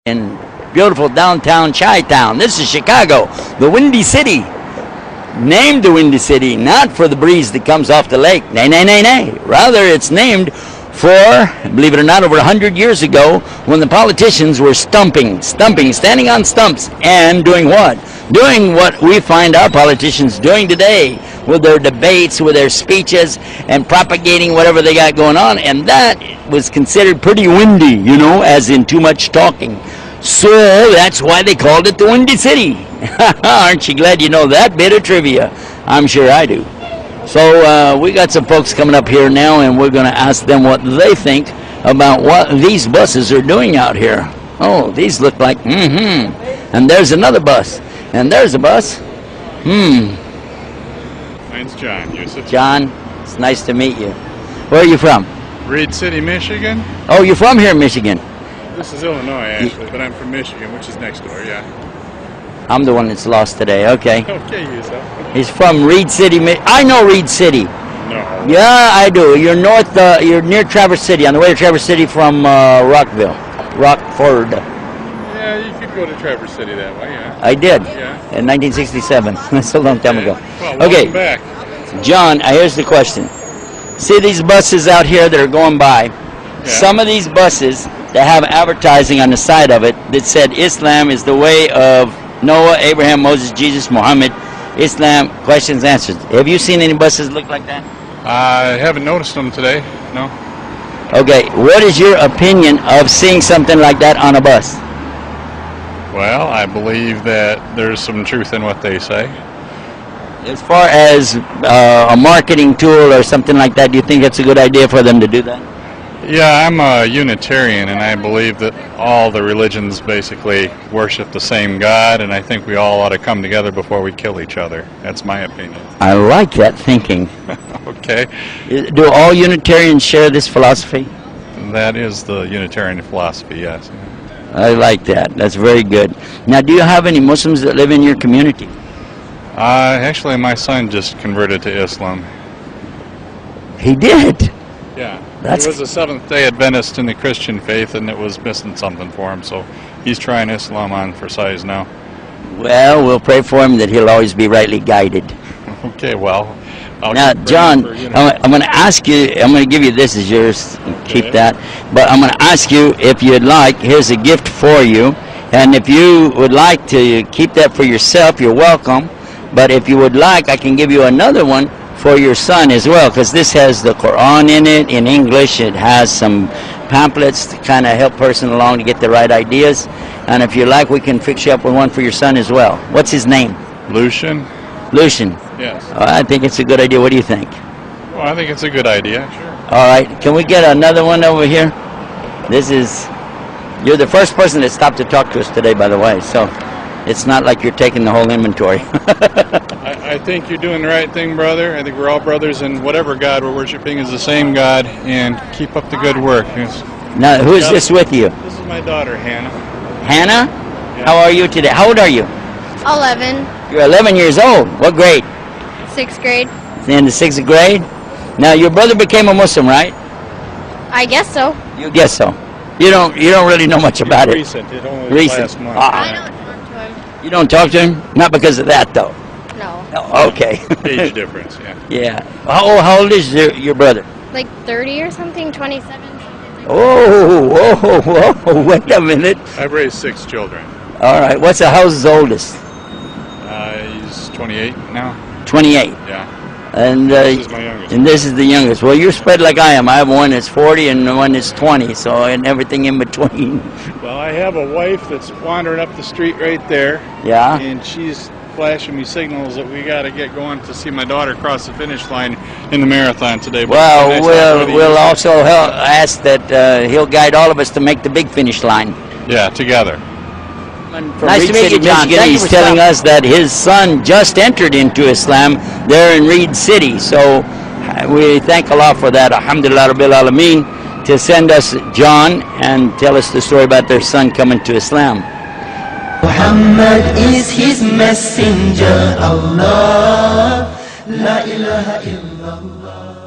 in beautiful downtown Chi-Town. This is Chicago, the Windy City. Named the Windy City, not for the breeze that comes off the lake. Nay, nay, nay, nay. Rather, it's named for, believe it or not, over 100 years ago when the politicians were standing on stumps and doing what? Doing what we find our politicians doing today with their debates, with their speeches, and propagating whatever they got going on. And that was considered pretty windy, you know, as in too much talking. So that's why they called it the Windy City. Aren't you glad you know that bit of trivia? I'm sure I do. So we got some folks coming up here now, and we're going to ask them what they think about what these buses are doing out here. Oh, these look like, And there's another bus. And there's a bus. Mine's John Yusuf. John, it's nice to meet you. Where are you from? Reed City, Michigan. Oh, you're from here in Michigan. This is Illinois, actually, but I'm from Michigan, which is next door, yeah. I'm the one that's lost today. Okay. Okay, Yusuf. He's from Reed City. I know Reed City. No. Yeah, I do. You're north. You're near Traverse City, on the way to Traverse City from Rockford. Yeah, you could go to Traverse City that way, yeah. I did. Yeah. In 1967. That's a long time ago. Well, okay. Back. John, here's the question. See these buses out here that are going by? Yeah. Some of these buses that have advertising on the side of it that said Islam is the way of Noah, Abraham, Moses, Jesus, Muhammad, Islam, questions, answers. Have you seen any buses look like that? I haven't noticed them today, no. Okay, what is your opinion of seeing something like that on a bus? Well, I believe that there's some truth in what they say. As far as a marketing tool or something like that, do you think it's a good idea for them to do that? Yeah, I'm a Unitarian, and I believe that all the religions basically worship the same God, and I think we all ought to come together before we kill each other. That's my opinion. I like that thinking. Okay. Do all Unitarians share this philosophy? That is the Unitarian philosophy, yes. I like that. That's very good. Now, do you have any Muslims that live in your community? Actually, my son just converted to Islam. He did? Yeah. That's... He was a Seventh-day Adventist in the Christian faith, and it was missing something for him, so he's trying Islam on for size now. Well, we'll pray for him that he'll always be rightly guided. Okay, well. Now, John, I'm going to ask you, I'm going to give you this as yours, keep that, but I'm going to ask you if you'd like, here's a gift for you, and if you would like to keep that for yourself, you're welcome, but if you would like, I can give you another one for your son as well, because this has the Quran in it, in English. It has some pamphlets to kind of help person along to get the right ideas, and if you like, we can fix you up with one for your son as well. What's his name? Lucian. Lucian. Yes. I think it's a good idea. What do you think? Well, I think it's a good idea. Sure. All right. Can we get another one over here? This is... You're the first person that stopped to talk to us today, by the way, so it's not like you're taking the whole inventory. I think you're doing the right thing, brother. I think we're all brothers, and whatever God we're worshiping is the same God, and keep up the good work. Yes. Now, who is this with you? This is my daughter, Hannah. Hannah? Yeah. How are you today? How old are you? 11. You're 11 years old. What grade? 6th grade. In the 6th grade? Now, your brother became a Muslim, right? I guess so. You guess so. You don't really know much about it. Recent. It only was last month. I don't talk to him. You don't talk to him? Not because of that, though. No. Oh, okay. Age difference, yeah. Yeah. How old is your brother? Like 30 or something, 27. Oh, wait a minute. I've raised 6 children. All right. What's the house's oldest? He's 28 now. 28. Yeah. And this is my youngest. And this is the youngest. Well, you're spread like I am. I have one that's 40 and one that's 20, so and everything in between. Well, I have a wife that's wandering up the street right there. Yeah. And she's flashing me signals that we got to get going to see my daughter cross the finish line in the marathon today. Well, we'll also ask that he'll guide all of us to make the big finish line. Yeah, together. Nice to meet you, John. He's telling us that his son just entered into Islam there in Reed City. So we thank Allah for that. Alhamdulillah Rabbil Alameen, to send us John and tell us the story about their son coming to Islam. Muhammad is his messenger, Allah, la ilaha illallah.